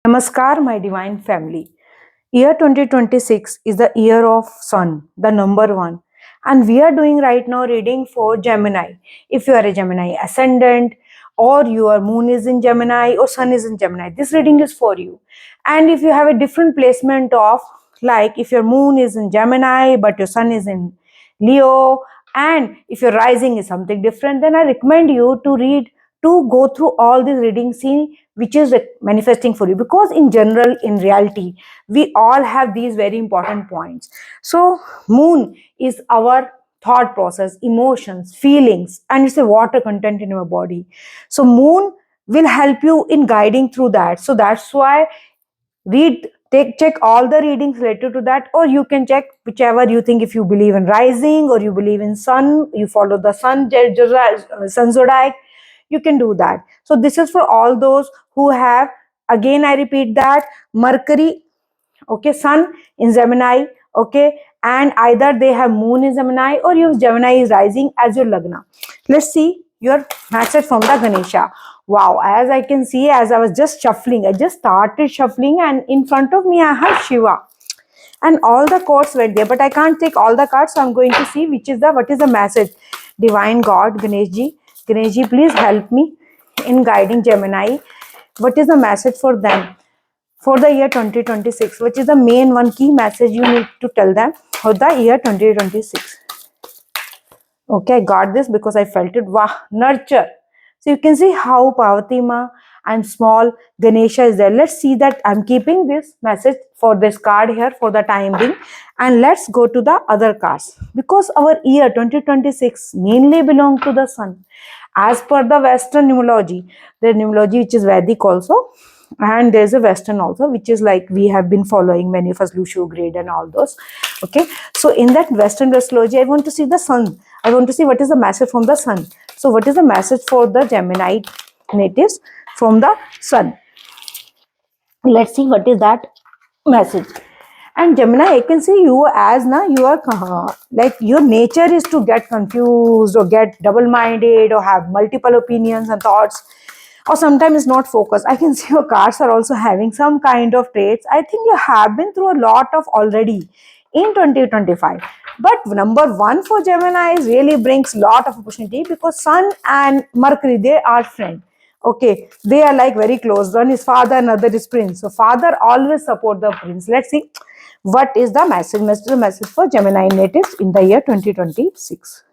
Namaskar, my divine family. Year 2026 is the year of Sun, the number one. And we are doing right now reading for Gemini. If you are a Gemini ascendant, or your moon is in Gemini, or Sun is in Gemini, this reading is for you. And if you have a different placement of, like if your moon is in Gemini, but your Sun is in Leo, and if your rising is something different, then I recommend you to go through all these readings, see which is manifesting for you, because in general, in reality, we all have these very important points. So moon is our thought process, emotions, feelings, and it's a water content in our body. So moon will help you in guiding through that. So that's why check all the readings related to that, or you can check whichever you think. If you believe in rising or you believe in sun, you follow the sun zodiac, you can do that. So this is for all those who have, again I repeat that, Mercury, okay, sun in Gemini, okay, and either they have moon in Gemini or your Gemini is rising as your lagna. Let's see your message from the Ganesha. Wow, as I can see, as I was just shuffling, I just started shuffling, and in front of me I have Shiva, and all the cards were there, but I can't take all the cards, so I'm going to see what is the message. Divine God, Ganesh ji, please help me in guiding Gemini. What is the message for them for the year 2026? Which is the main one key message you need to tell them for the year 2026? Okay, I got this because I felt it. Wow, nurture. So you can see how Parvati Ma and small Ganesha is there. Let's see that I'm keeping this message for this card here for the time being. And let's go to the other cards. Because our year 2026 mainly belongs to the sun. As per the Western numerology, the numerology which is Vedic also, and there's a Western also, which is like we have been following, many of us, Lucio grade and all those. Okay, so in that Western astrology, I want to see the sun. I want to see what is the message from the sun. So what is the message for the Gemini natives from the sun? Let's see what is that message. And Gemini, I can see you as na, you are like your nature is to get confused or get double-minded or have multiple opinions and thoughts, or sometimes not focused. I can see your cards are also having some kind of traits. I think you have been through a lot of already in 2025. But number one for Gemini is really brings lot of opportunity, because Sun and Mercury, they are friends. Okay, they are like very close. One is father, another is prince. So father always support the prince. Let's see what is the message for Gemini natives in the year 2026.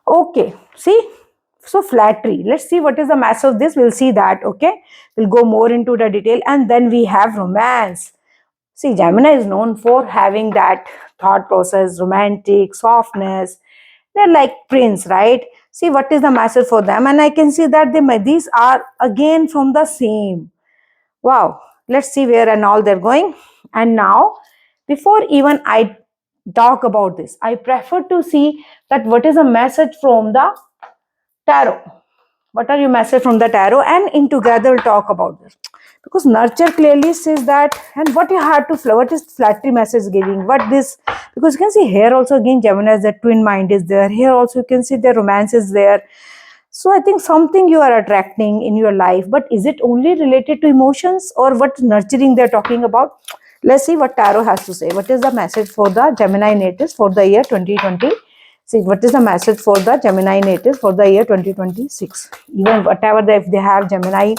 Okay, see, so flattery. Let's see what is the message of this. We'll see that. Okay, we'll go more into the detail. And then we have romance. See, Gemini is known for having that thought process, romantic, softness. They're like prince, right? See what is the message for them. And I can see that these are again from the same. Wow. Let's see where and all they're going. And now, before even I talk about this, I prefer to see that what is the message from the tarot. What are your message from the tarot? And in together we'll talk about this. Because nurture clearly says that, and what you have to what is flattery message giving? What this, because you can see here also again Gemini, the twin mind is there. Here also you can see the romance is there. So I think something you are attracting in your life, but is it only related to emotions, or what nurturing they're talking about? Let's see what tarot has to say. What is the message for the Gemini natives for the year 2020? See, what is the message for the Gemini natives for the year 2026? Even whatever if they have Gemini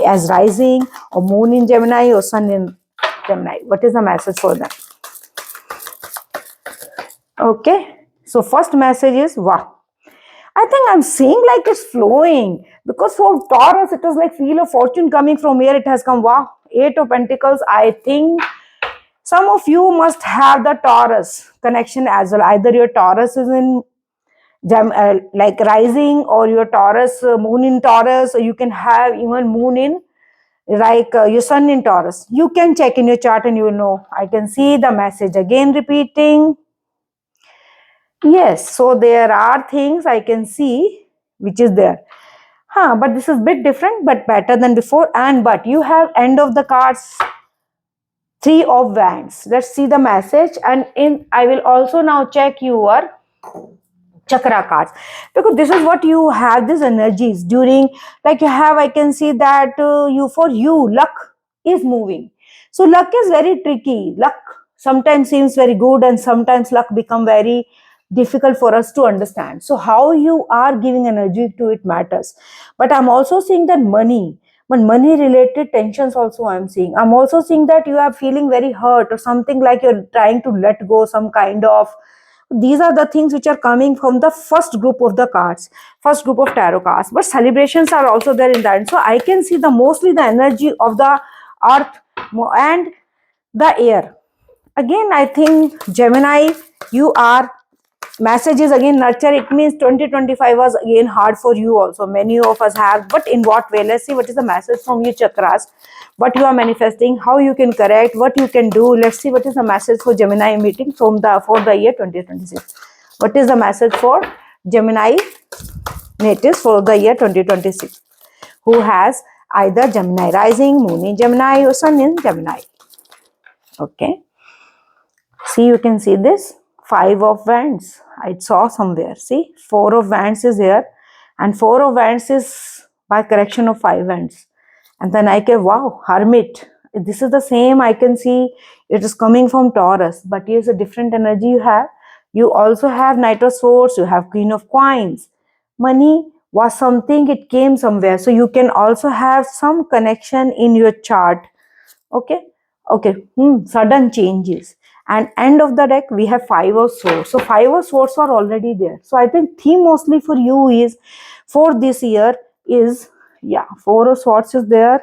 as rising, or moon in Gemini, or sun in Gemini, what is the message for them? Okay, so first message is wow. I think I'm seeing like it's flowing, because for Taurus it was like feel of fortune coming from here. It has come. Wow, 8 of Pentacles. I think some of you must have the Taurus connection as well. Either your Taurus is in like rising, or your Taurus moon in Taurus, or you can have even moon in like your sun in Taurus. You can check in your chart and you will know. I can see the message again repeating. Yes, so there are things I can see which is there. But this is bit different, but better than before. And but you have end of the cards, 3 of Wands. Let's see the message. And in I will also now check your chakra cards, because this is what you have, these energies during, like you have, I can see that you, for you, luck is moving. So luck is very tricky. Luck sometimes seems very good, and sometimes luck become very difficult for us to understand. So how you are giving energy to it matters. But I'm also seeing that money, but money related tensions also I'm seeing. I'm also seeing that you are feeling very hurt, or something like you're trying to let go some kind of, these are the things which are coming from the first group of the cards, first group of tarot cards. But celebrations are also there in that. So I can see the mostly the energy of the earth and the air. Again, I think Gemini, you are, message is again nurture. It means 2025 was again hard for you also, many of us have, but in what way? Let's see what is the message from your chakras, what you are manifesting, how you can correct, what you can do. Let's see what is the message for Gemini meeting from the, for the year 2026. What is the message for Gemini natives for the year 2026 who has either Gemini rising, moon in Gemini, or sun in Gemini? Okay, see, you can see this five of wands. I saw somewhere. See, four of wands is here, and four of wands is by correction of five wands. And then I can, wow, hermit. This is the same. I can see it is coming from Taurus, but here's a different energy you have. You also have Knight of Swords. You have Queen of Coins. Money was something, it came somewhere. So you can also have some connection in your chart. Okay, okay, sudden changes. And end of the deck we have five of swords. So five of swords are already there. So I think theme mostly for you is, for this year is, yeah, four of swords is there.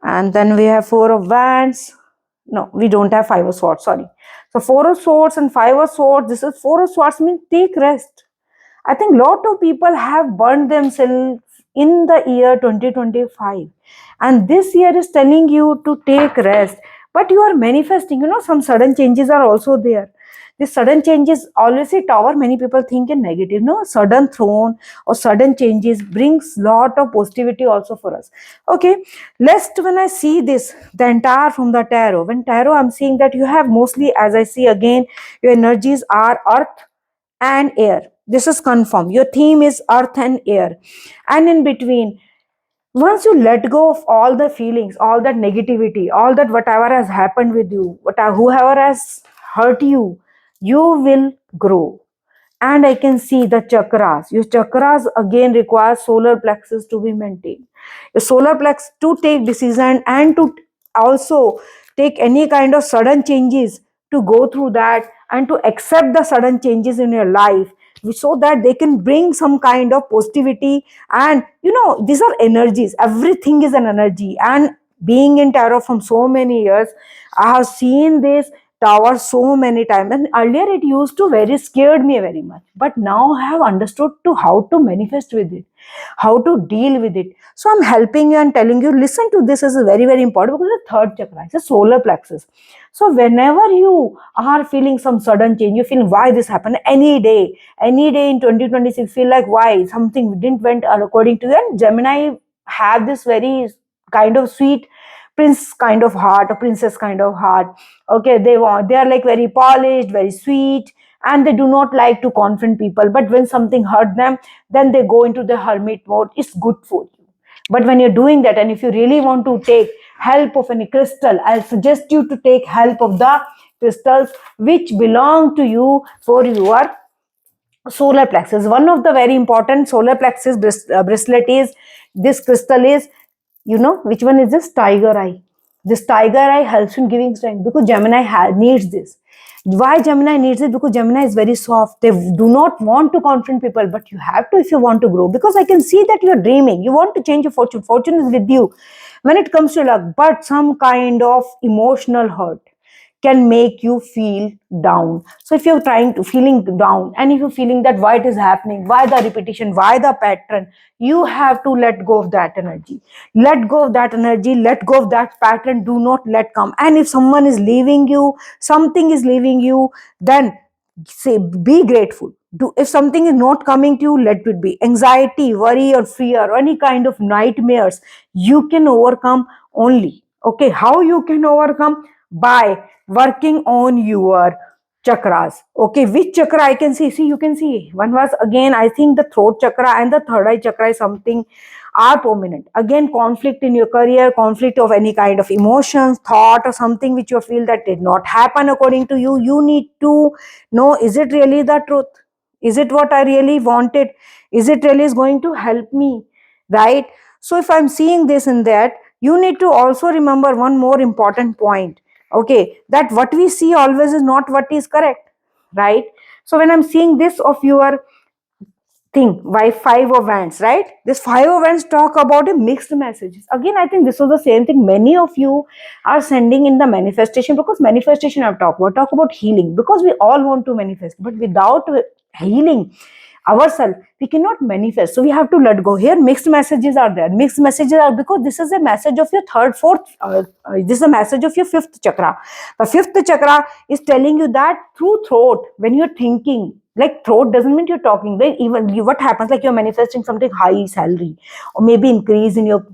And then we have four of wands. No, we don't have five of swords, sorry. So four of swords and five of swords. This is four of swords means take rest. I think lot of people have burned themselves in the year 2025, and this year is telling you to take rest. But you are manifesting, some sudden changes are also there. This sudden changes, always a tower, many people think in negative. No, sudden throne or sudden changes brings lot of positivity also for us. Okay, lest when I see this, the entire from the tarot, when tarot I'm seeing that you have mostly, as I see again, your energies are earth and air. This is confirmed. Your theme is earth and air. And in between, once you let go of all the feelings, all that negativity, all that whatever has happened with you, whatever, whoever has hurt you, you will grow. And I can see the chakras. Your chakras again require solar plexus to be maintained. Your solar plexus to take decision and to also take any kind of sudden changes, to go through that and to accept the sudden changes in your life, so that they can bring some kind of positivity. And these are energies, everything is an energy. And being in tarot from so many years, I have seen this tower so many times, and earlier it used to very scared me very much, but now I have understood to how to manifest with it, how to deal with it. So I'm helping you and telling you, listen to this, is very very important, because the third chakra is the solar plexus. So whenever you are feeling some sudden change, you feel why this happened, any day in 2026, feel like why something didn't went according to you. And Gemini have this very kind of sweet prince kind of heart, or princess kind of heart. Okay, they are like very polished, very sweet, and they do not like to confront people. But when something hurt them, then they go into the hermit mode. It's good for you. But when you're doing that, and if you really want to take help of any crystal, I'll suggest you to take help of the crystals which belong to you for your solar plexus. One of the very important solar plexus bracelet is this crystal is, which one is this? Tiger eye. This tiger eye helps in giving strength, because Gemini needs this. Why Gemini needs it? Because Gemini is very soft. They do not want to confront people, but you have to if you want to grow. Because I can see that you are dreaming. You want to change your fortune. Fortune is with you when it comes to luck, but some kind of emotional hurt can make you feel down. So if you're trying to feeling down, and if you're feeling that why it is happening, why the repetition, why the pattern, you have to let go of that energy. Let go of that energy, let go of that pattern, do not let come. And if someone is leaving you, something is leaving you, then say be grateful. Do, if something is not coming to you, let it be. Anxiety, worry, or fear, or any kind of nightmares, you can overcome only. Okay, how you can overcome? By working on your chakras. Okay, which chakra I can see? See, you can see one was again, I think the throat chakra and the third eye chakra is something are prominent. Again, conflict in your career, conflict of any kind of emotions, thought, or something which you feel that did not happen according to you. You need to know, is it really the truth? Is it what I really wanted? Is it really is going to help me? Right? So if I'm seeing this in that, you need to also remember one more important point. Okay, that what we see always is not what is correct. Right? So when I'm seeing this of your thing, why five of wands, right? This five of wands talk about a mixed messages. Again, I think this was the same thing many of you are sending in the manifestation, because manifestation I've talk about healing, because we all want to manifest, but without healing ourselves we cannot manifest. So we have to let go. Here mixed messages are there. Mixed messages are because this is a message of your third, fourth, this is a message of your fifth chakra. The fifth chakra is telling you that through thought, when you're thinking, like throat doesn't mean you're talking, like even what happens, like you're manifesting something high salary, or maybe increase in your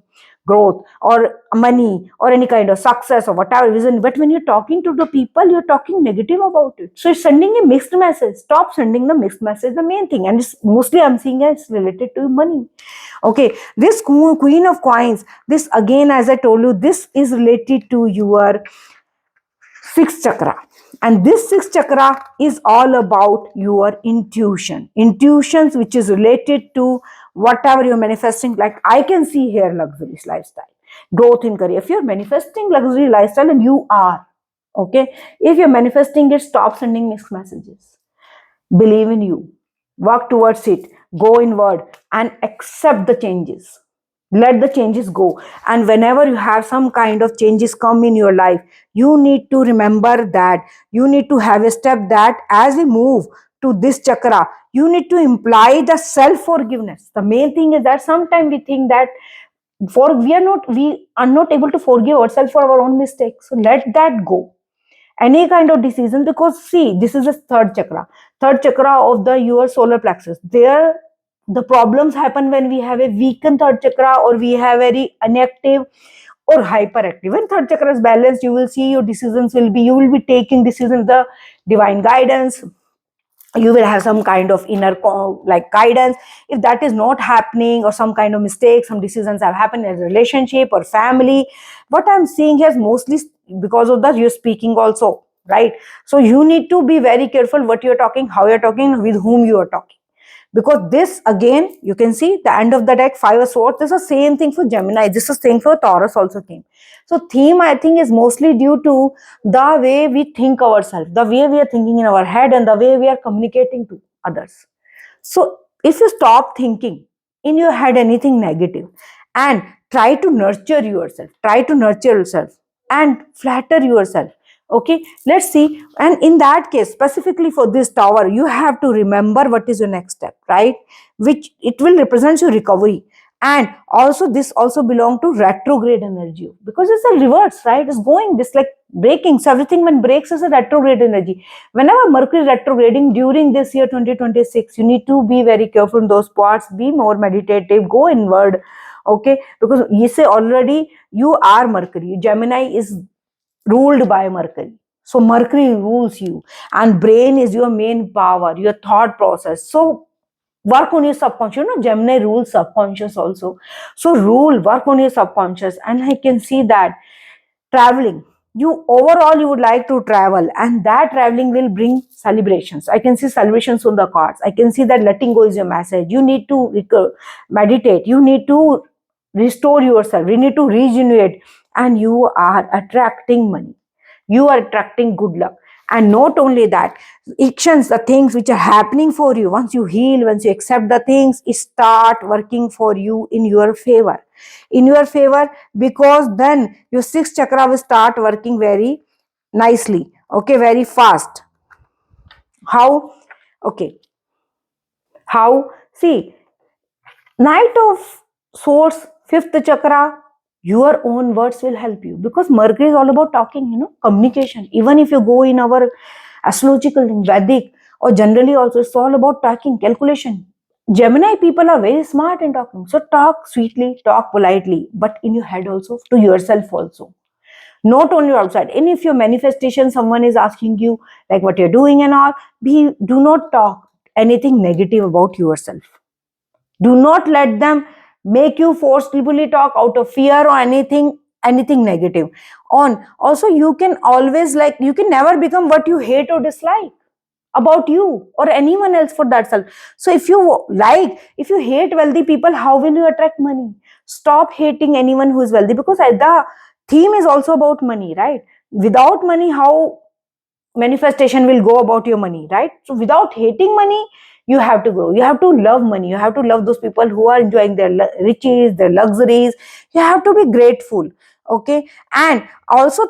growth or money or any kind of success or whatever reason, but when you're talking to the people, you're talking negative about it. So it's sending a mixed message. Stop sending the mixed message, the main thing. And it's mostly I'm seeing it's related to money. Okay, this queen of coins, this again, as I told you, this is related to your sixth chakra. And this sixth chakra is all about your intuitions, which is related to whatever you're manifesting. Like I can see here luxurious lifestyle, growth in career. If you're manifesting luxury lifestyle, and you are, okay, if you're manifesting it, stop sending mixed messages. Believe in you, work towards it, go inward and accept the changes. Let the changes go. And whenever you have some kind of changes come in your life, you need to remember that you need to have a step that as we move to this chakra, you need to imply the self forgiveness. The main thing is that sometimes we think that we are not able to forgive ourselves for our own mistakes. So let that go. Any kind of decision, because see, this is the third chakra of the your solar plexus. There the problems happen when we have a weakened third chakra, or we have very inactive or hyperactive. When third chakra is balanced, you will see your decisions will be, you will be taking decisions the divine guidance. You will have some kind of inner like guidance. If that is not happening, or some kind of mistake, some decisions have happened in a relationship or family, what I'm seeing here is mostly because of that you're speaking also, right? So you need to be very careful what you're talking, how you're talking, with whom you are talking. Because this again, you can see the end of the deck, five of swords. This is the same thing for Gemini, this is same for Taurus also came. So theme, I think, is mostly due to the way we think ourselves, the way we are thinking in our head, and the way we are communicating to others. So if you stop thinking in your head anything negative, and try to nurture yourself and flatter yourself. Okay, let's see. And in that case, specifically for this tower, you have to remember what is your next step, right? Which it will represent your recovery. And also this also belong to retrograde energy, because it's a reverse, right? It's going this like breaking. So everything when breaks is a retrograde energy. Whenever Mercury is retrograding during this year 2026, you need to be very careful in those parts. Be more meditative, go inward. Okay, because you say already you are Mercury. Gemini is ruled by Mercury. So Mercury rules you, and brain is your main power, your thought process. So work on your subconscious. Gemini rules subconscious also. So work on your subconscious. And I can see that traveling, you overall you would like to travel, and that traveling will bring celebrations. I can see celebrations on the cards. I can see that letting go is your message. You need to meditate, you need to restore yourself, you need to regenerate, and you are attracting money, you are attracting good luck. And not only that, actions, the things which are happening for you, once you heal, once you accept the things, it start working for you in your favor, in your favor, because then your sixth chakra will start working very nicely. Okay, very fast. How? Okay, how? See, Knight of Swords, fifth chakra, your own words will help you, because Mercury is all about talking, communication. Even if you go in our astrological thing, Vedic, or generally also, it's all about talking, calculation. Gemini people are very smart in talking. So talk sweetly, talk politely, but in your head also, to yourself also. not only outside. And if your manifestation, someone is asking you like what you're doing and all, do not talk anything negative about yourself. Do not let them make you forcibly talk out of fear or anything negative. On also, you can always, like, you can never become what you hate or dislike about you or anyone else for that self. So if you hate wealthy people, how will you attract money? Stop hating anyone who is wealthy, because the theme is also about money, right? Without money, how manifestation will go about your money, right? So without hating money, you have to grow, you have to love money, you have to love those people who are enjoying their riches, their luxuries. You have to be grateful. Okay. And also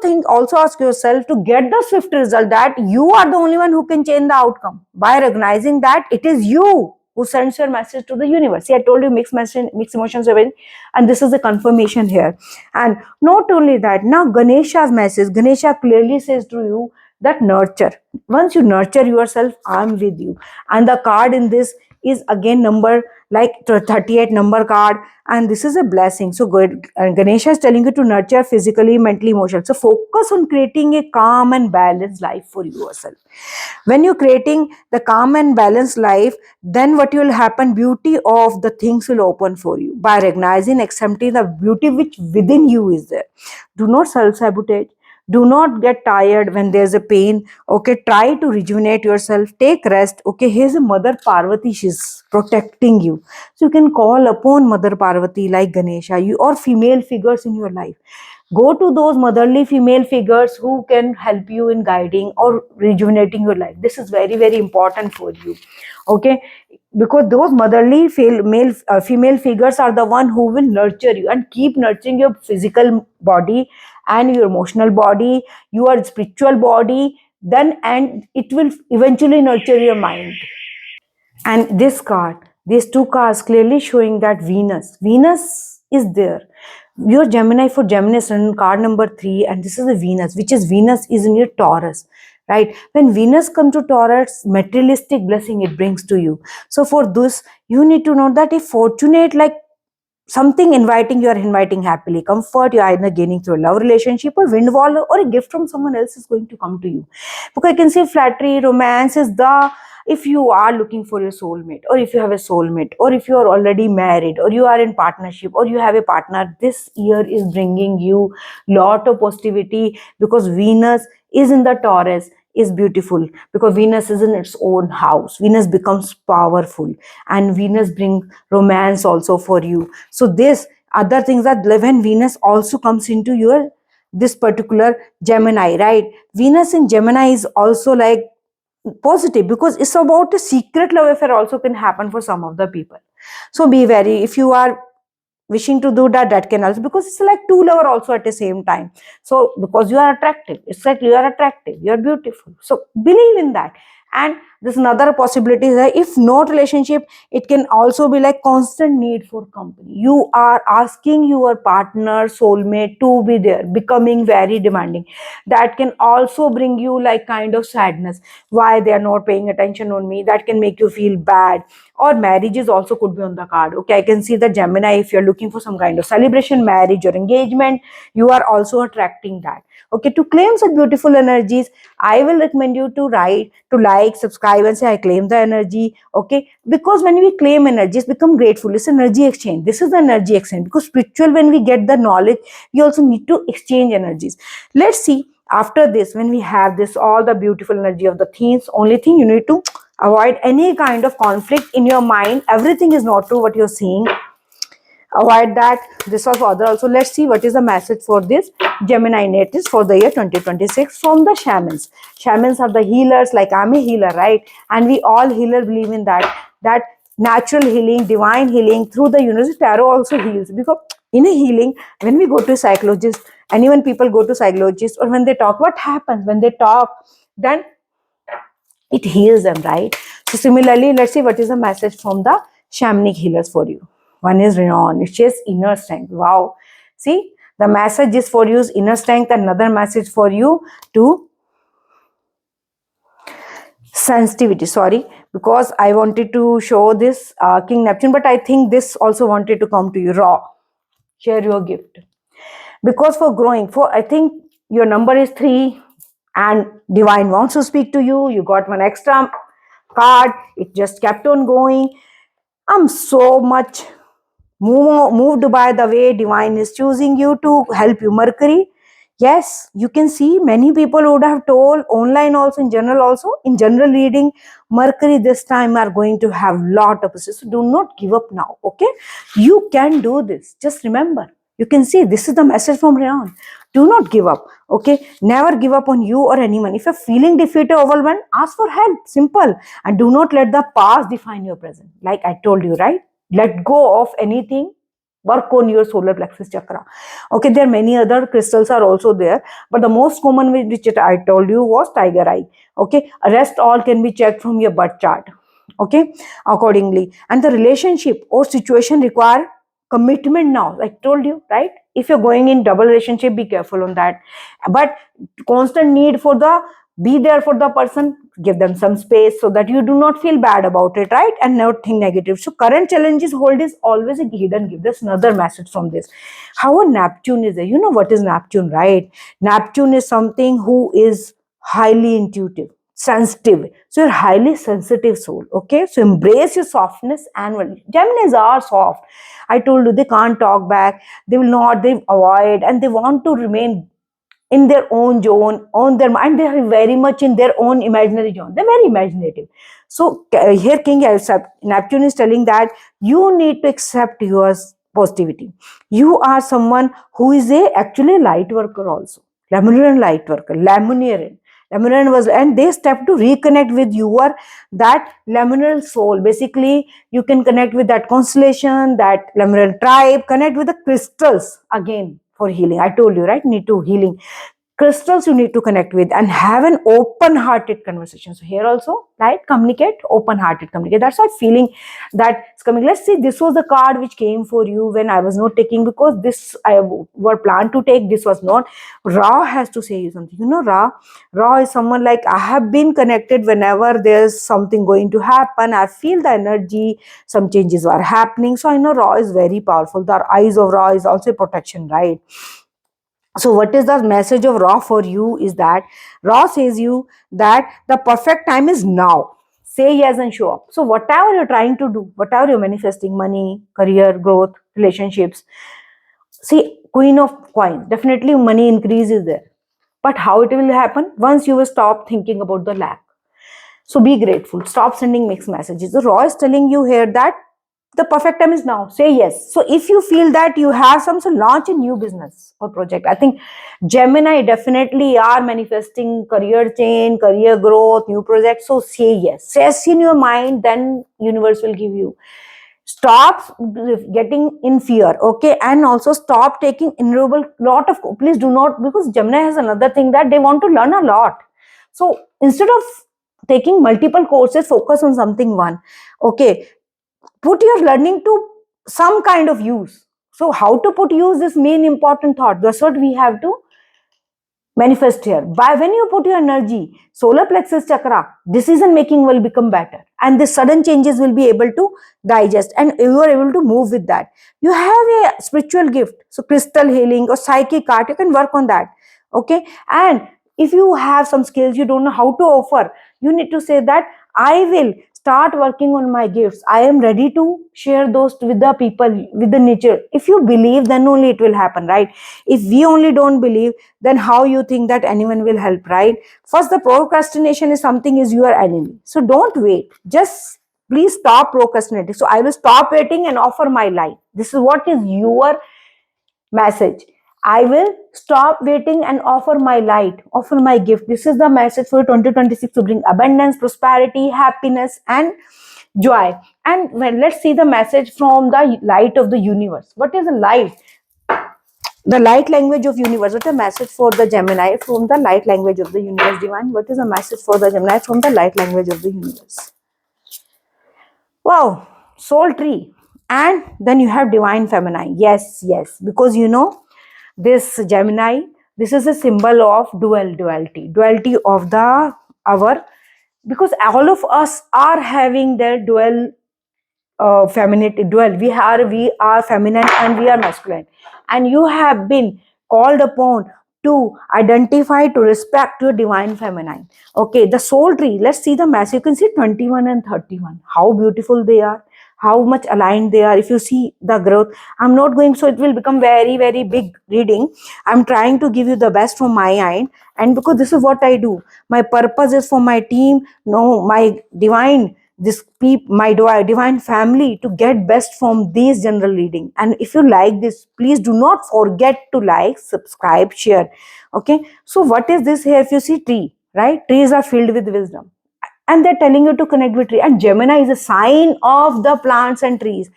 ask yourself to get the swift result, that you are the only one who can change the outcome, by recognizing that it is you who sends your message to the universe. See, I told you mixed message, mixed emotions, and this is a confirmation here. And not only that, now Ganesha's message, Ganesha clearly says to you that nurture. Once you nurture yourself, I'm with you. And the card in this is again number, like 38 number card, and this is a blessing. So good. Ganesha is telling you to nurture physically, mentally, emotionally. So focus on creating a calm and balanced life for yourself. When you're creating the calm and balanced life, then what will happen, beauty of the things will open for you, by recognizing, accepting the beauty which within you is there. Do not self-sabotage. Do not get tired when there's a pain. Okay, try to rejuvenate yourself, take rest. Okay, here's a Mother Parvati, she's protecting you. So you can call upon Mother Parvati like Ganesha, you or female figures in your life. Go to those motherly female figures who can help you in guiding or rejuvenating your life. This is very, very important for you. Okay, because those motherly female figures are the one who will nurture you and keep nurturing your physical body and your emotional body, your spiritual body, then, and it will eventually nurture your mind. And this card, these two cards clearly showing that Venus is there. Your Gemini, for Gemini sun, card number 3, and this is the Venus, which is Venus is in your Taurus, right? When Venus comes to Taurus, materialistic blessing it brings to you. So for this, you need to know that if fortunate, like something inviting, you are inviting happily, comfort, you are either gaining through a love relationship or windfall or a gift from someone else is going to come to you. Because I can say flattery, romance is the, if you are looking for your soulmate, or if you have a soulmate, or if you are already married, or you are in partnership, or you have a partner, this year is bringing you lot of positivity, because Venus is in the Taurus, is beautiful, because Venus is in its own house. Venus becomes powerful, and Venus brings romance also for you. So this other things, that when Venus also comes into your this particular Gemini, right? Venus in Gemini is also like positive, because it's about a secret love affair also can happen for some of the people. So be very, if you are wishing to do that, that can also, because it's like two lover also at the same time. So because you are attractive, it's like you are attractive, you are beautiful, so believe in that. And there's another possibility that if not relationship, it can also be like constant need for company. You are asking your partner, soulmate to be there, becoming very demanding. That can also bring you like kind of sadness, why they are not paying attention on me, that can make you feel bad. Or marriages also could be on the card. Okay, I can see the Gemini, if you're looking for some kind of celebration, marriage or engagement, you are also attracting that. Okay, to claim such beautiful energies, I will recommend you to write, to like, subscribe, and say I claim the energy. Okay, because when we claim energies, become grateful, it's energy exchange. This is the energy exchange, because spiritual, when we get the knowledge, we also need to exchange energies. Let's see, after this, when we have this all the beautiful energy of the themes, only thing you need to avoid any kind of conflict in your mind. Everything is not true what you're seeing, avoid that. This was for other also. Let's see what is the message for this Gemini natives for the year 2026 from the shamans. Shamans are the healers, like I'm a healer, right? And we all healers believe in that natural healing, divine healing through the universe. Tarot also heals, because in a healing, when we go to psychologist, and even people go to psychologist, or when they talk, what happens when they talk, then it heals them, right? So similarly, let's see what is the message from the shamanic healers for you. One is renown, it says inner strength. Wow. See, the message is for you is inner strength. Another message for you to sensitivity. Sorry, because I wanted to show this King Neptune, but I think this also wanted to come to you raw. Share your gift. Because for growing, for I think your number is 3 and divine wants to speak to you, you got one extra card, it just kept on going. I'm so much moved by the way divine is choosing you to help you. Mercury, yes, you can see many people would have told online also, in general also, in general reading, Mercury this time are going to have lot of assist. So do not give up now, okay? You can do this. Just remember, you can see this is the message from Rayan. Do not give up, okay? Never give up on you or anyone. If you're feeling defeated, overwhelmed, ask for help. Simple. And do not let the past define your present. Like I told you, right? Let go of anything, work on your solar plexus chakra. Okay, there are many other crystals are also there, but the most common which I told you was tiger eye. Okay, rest all can be checked from your birth chart, okay, accordingly. And the relationship or situation require commitment now, I told you, right? If you're going in double relationship, be careful on that. But constant need for the, be there for the person, give them some space so that you do not feel bad about it, right? And not think negative. So current challenges hold is always a hidden gift. There's another message from this. How a Neptune is there. You know what is Neptune, right? Neptune is something who is highly intuitive, sensitive. So you're highly sensitive soul, okay? So embrace your softness. And Geminis are soft. I told you, they can't talk back, they will not, they avoid, and they want to remain in their own zone, on their mind. They are very much in their own imaginary zone. They're very imaginative. So here King Neptune is telling that you need to accept your positivity. You are someone who is a actually light worker also. Lemurian light worker, Lemurian. Lemurian was, and they step to reconnect with your that Lemurian soul. Basically, you can connect with that constellation, that Lemurian tribe, connect with the crystals again for healing. I told you, right? Need to healing crystals you need to connect with and have an open hearted conversation. So here also, right? Communicate, open hearted communicate. That's why feeling that it's coming. Let's see, this was the card which came for you when I was not taking, because this I were planned to take, this was not. Ra has to say you something. You know, Ra is someone like, I have been connected whenever there's something going to happen. I feel the energy, some changes are happening. So I know Ra is very powerful. The eyes of Ra is also protection, right? So what is the message of Ra for you is that Ra says you that the perfect time is now. Say yes and show up. So whatever you're trying to do, whatever you're manifesting, money, career, growth, relationships, see, Queen of Coins, definitely money increase is there. But how it will happen? Once you will stop thinking about the lack. So be grateful. Stop sending mixed messages. The Raw is telling you here that the perfect time is now. Say yes. So if you feel that you have some, so launch a new business or project. I think Gemini definitely are manifesting career change, career growth, new projects. So say yes. Say yes in your mind, then universe will give you. Stop getting in fear, okay? And also stop taking innumerable lot of, please do not, because Gemini has another thing that they want to learn a lot. So instead of taking multiple courses, focus on something one, okay? Put your learning to some kind of use. So how to put use is main important thought. That's what we have to manifest here. By when you put your energy, solar plexus chakra, decision making will become better, and the sudden changes will be able to digest, and you are able to move with that. You have a spiritual gift, so crystal healing or psychic art, you can work on that, okay? And if you have some skills you don't know how to offer, you need to say that I will start working on my gifts. I am ready to share those with the people, with the nature. If you believe, then only it will happen, right? If we only don't believe, then how you think that anyone will help, right? First, the procrastination is something is your enemy. So don't wait. Just please stop procrastinating. So I will stop waiting and offer my life. This is what is your message. I will stop waiting and offer my light, offer my gift. This is the message for 2026 to bring abundance, prosperity, happiness, and joy. And well, let's see the message from the light of the universe. What is the light? The light language of universe. What is a message for the Gemini from the light language of the universe, divine? What is a message for the Gemini from the light language of the universe? Wow, soul tree. And then you have divine feminine. Yes, yes. Because you know, this Gemini, this is a symbol of duality of the our, because all of us are having their dual femininity, dual. We are feminine and we are masculine, and you have been called upon to identify, to respect your divine feminine. Okay, the soul tree, let's see the mass. You can see 21 and 31, how beautiful they are, how much aligned they are. If you see the growth, I'm not going, so it will become very, very big reading. I'm trying to give you the best from my end, and because this is what I do, my purpose is for my team, no, my divine, my divine family, to get best from these general reading. And if you like this, please do not forget to like, subscribe, share. Okay, so what is this here? If you see tree, right, trees are filled with wisdom, and they're telling you to connect with tree. And Gemini is a sign of the plants and trees.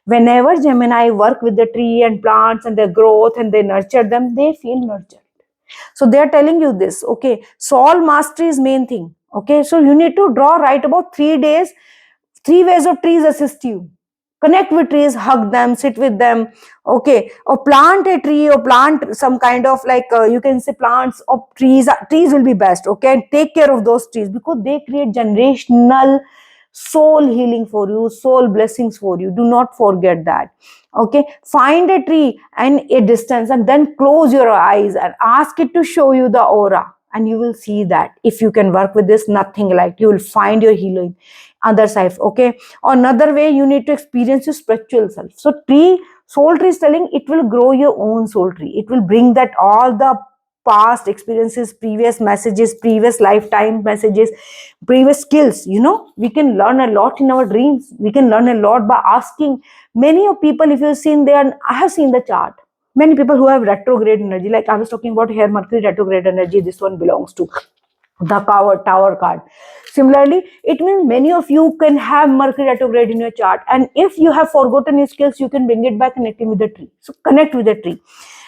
Whenever Gemini work with the tree and plants and their growth and they nurture them, they feel nurtured. So they are telling you this. Okay, soul mastery is main thing. Okay, so you need to draw right about 3 days. 3 ways of trees assist you. Connect with trees, hug them, sit with them. Okay, or plant a tree, or plant some kind of like you can say plants or trees. Trees will be best. Okay, and take care of those trees, because they create generational soul healing for you, soul blessings for you. Do not forget that. Okay, find a tree and a distance, and then close your eyes and ask it to show you the aura, and you will see that if you can work with this, nothing like, you will find your healing other side. Okay, or another way, you need to experience your spiritual self. So soul tree is telling, it will grow your own soul tree. It will bring that all the past experiences, previous messages, previous lifetime messages, previous skills. We can learn a lot in our dreams. We can learn a lot by asking. Many of people, if you've seen, I have seen the chart. Many people who have retrograde energy, like I was talking about here, Mercury retrograde energy, this one belongs to the tower card. Similarly, it means many of you can have Mercury retrograde in your chart, and if you have forgotten your skills, you can bring it back connecting with the tree. So connect with the tree.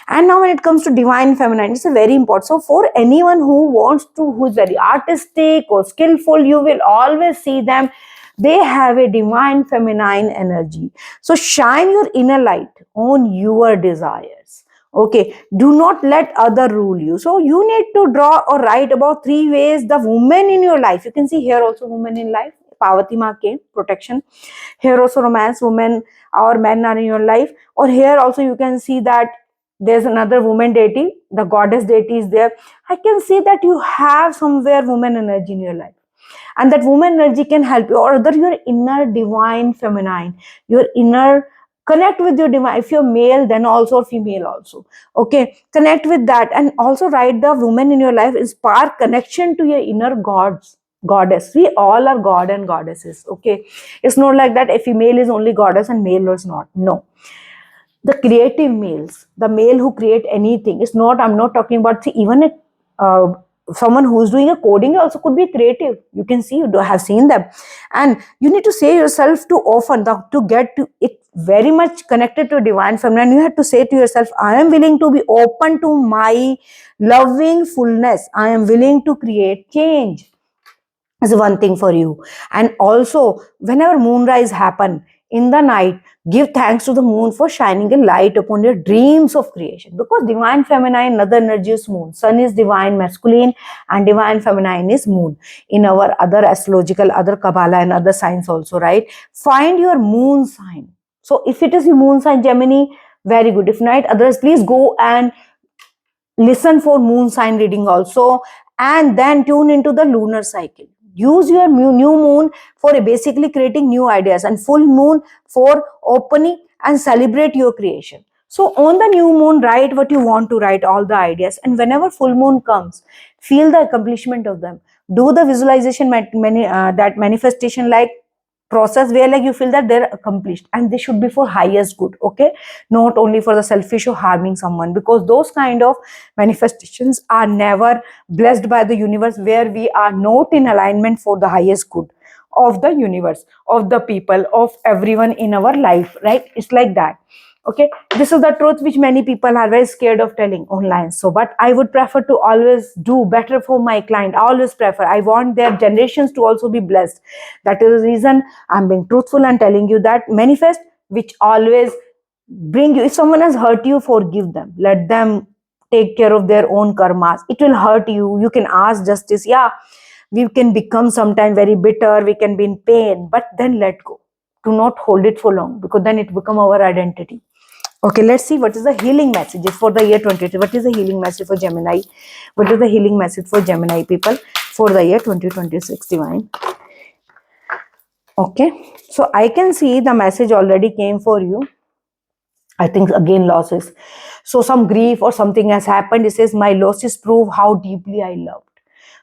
And now when it comes to divine feminine, it's a very important. So for anyone who is very artistic or skillful, you will always see them, they have a divine feminine energy. So shine your inner light on your desires. Okay, do not let other rule you. So you need to draw or write about 3 ways the woman in your life. You can see here also women in life. Pavati Ma came, protection. Here also romance, women or men are in your life. Or here also you can see that there's another woman deity, the goddess deity is there. I can see that you have somewhere woman energy in your life, and that woman energy can help you, or other your inner divine feminine, your inner, connect with your divine. If you're male, then also female also. Okay, connect with that, and also write the woman in your life, spark connection to your inner goddess. We all are god and goddesses. Okay, it's not like that a female is only goddess and male is not. No, the creative males, the male who create anything, it's not, I'm not talking about, see, even a someone who's doing a coding also could be creative. You can see, you have seen them. And you need to say yourself to often, to get to it very much connected to divine feminine, you have to say to yourself, I am willing to be open to my loving fullness, I am willing to create change, is one thing for you. And also, whenever moonrise happen in the night, give thanks to the moon for shining a light upon your dreams of creation, because divine feminine, another energy is moon. Sun is divine masculine and divine feminine is moon in our other astrological, other Kabbalah and other signs also, right? Find your moon sign. So if it is your moon sign Gemini, very good. If not, others, please go and listen for moon sign reading also, and then tune into the lunar cycle. Use your new moon for basically creating new ideas, and full moon for opening and celebrate your creation. So on the new moon, write what you want to write, all the ideas, and whenever full moon comes, feel the accomplishment of them. Do the visualization, that manifestation like process where like you feel that they're accomplished, and they should be for highest good. Okay, not only for the selfish or harming someone, because those kind of manifestations are never blessed by the universe, where we are not in alignment for the highest good of the universe, of the people, of everyone in our life, right? It's like that. Okay, this is the truth which many people are very scared of telling online. So but I would prefer to always do better for my client. I always prefer, I want their generations to also be blessed. That is the reason I'm being truthful and telling you that manifest, which always bring you. If someone has hurt you, forgive them, let them take care of their own karmas. It will hurt you, you can ask justice. Yeah, we can become sometime very bitter, we can be in pain, but then let go. Do not hold it for long, because then it become our identity. Okay, let's see what is the healing messages for the year 2020. What is the healing message for Gemini? What is the healing message for Gemini people for the year 2026 divine? Okay, so I can see the message already came for you. I think again losses. So some grief or something has happened. It says my losses prove how deeply I loved.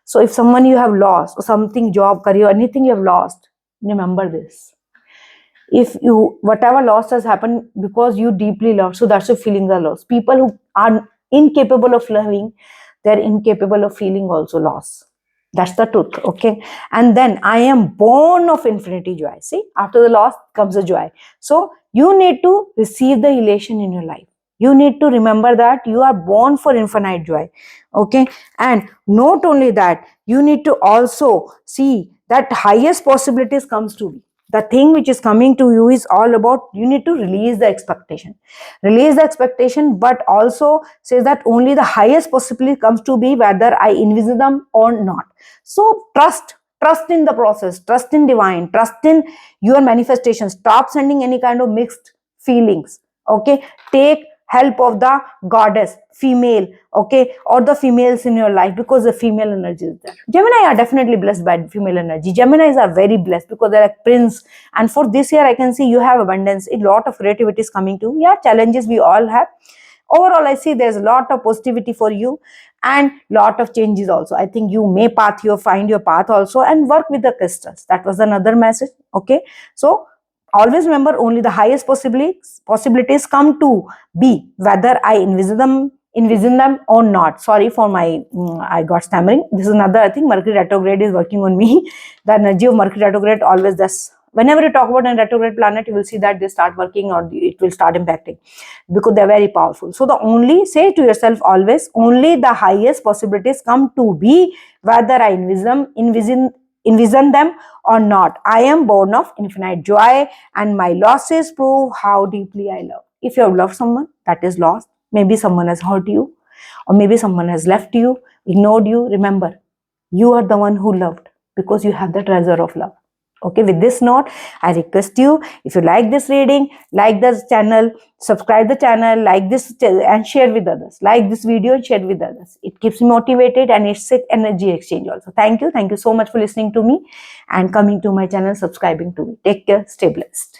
So if someone you have lost or something, job, career, anything you have lost, remember this. If you, whatever loss has happened because you deeply love, so that's your feeling the loss. People who are incapable of loving, they're incapable of feeling also loss. That's the truth. Okay, and then I am born of infinity joy. See, after the loss comes the joy. So you need to receive the elation in your life. You need to remember that you are born for infinite joy. Okay, and not only that, you need to also see that highest possibilities comes to be. The thing which is coming to you is all about, you need to release the expectation. Release the expectation, but also says that only the highest possibility comes to be, whether I envision them or not. So trust in the process, trust in divine, trust in your manifestation. Stop sending any kind of mixed feelings. Okay, take help of the goddess, female, okay, or the females in your life, because the female energy is there. Gemini are definitely blessed by female energy. Geminis are very blessed because they're like prince. And for this year I can see you have abundance, a lot of creativity is coming to. Yeah, challenges we all have. Overall I see there's a lot of positivity for you and lot of changes also. I think you may find your path also, and work with the crystals. That was another message. Okay, so always remember only the highest possibilities come to be, whether I envision them or not. Sorry for my I got stammering. This is another, I think Mercury retrograde is working on me. The energy of Mercury retrograde always does. Whenever you talk about a retrograde planet, you will see that they start working or it will start impacting, because they're very powerful. So the only, say to yourself always, only the highest possibilities come to be, whether I envision them or not. I am born of infinite joy, and my losses prove how deeply I love. If you have loved someone that is lost, maybe someone has hurt you, or maybe someone has left you, ignored you, remember, you are the one who loved, because you have the treasure of love. Okay, with this note, I request you, if you like this reading, like this channel, subscribe the channel, like this and share with others. Like this video and share with others. It keeps me motivated and it's an energy exchange also. Thank you so much for listening to me and coming to my channel, subscribing to me. Take care, stay blessed.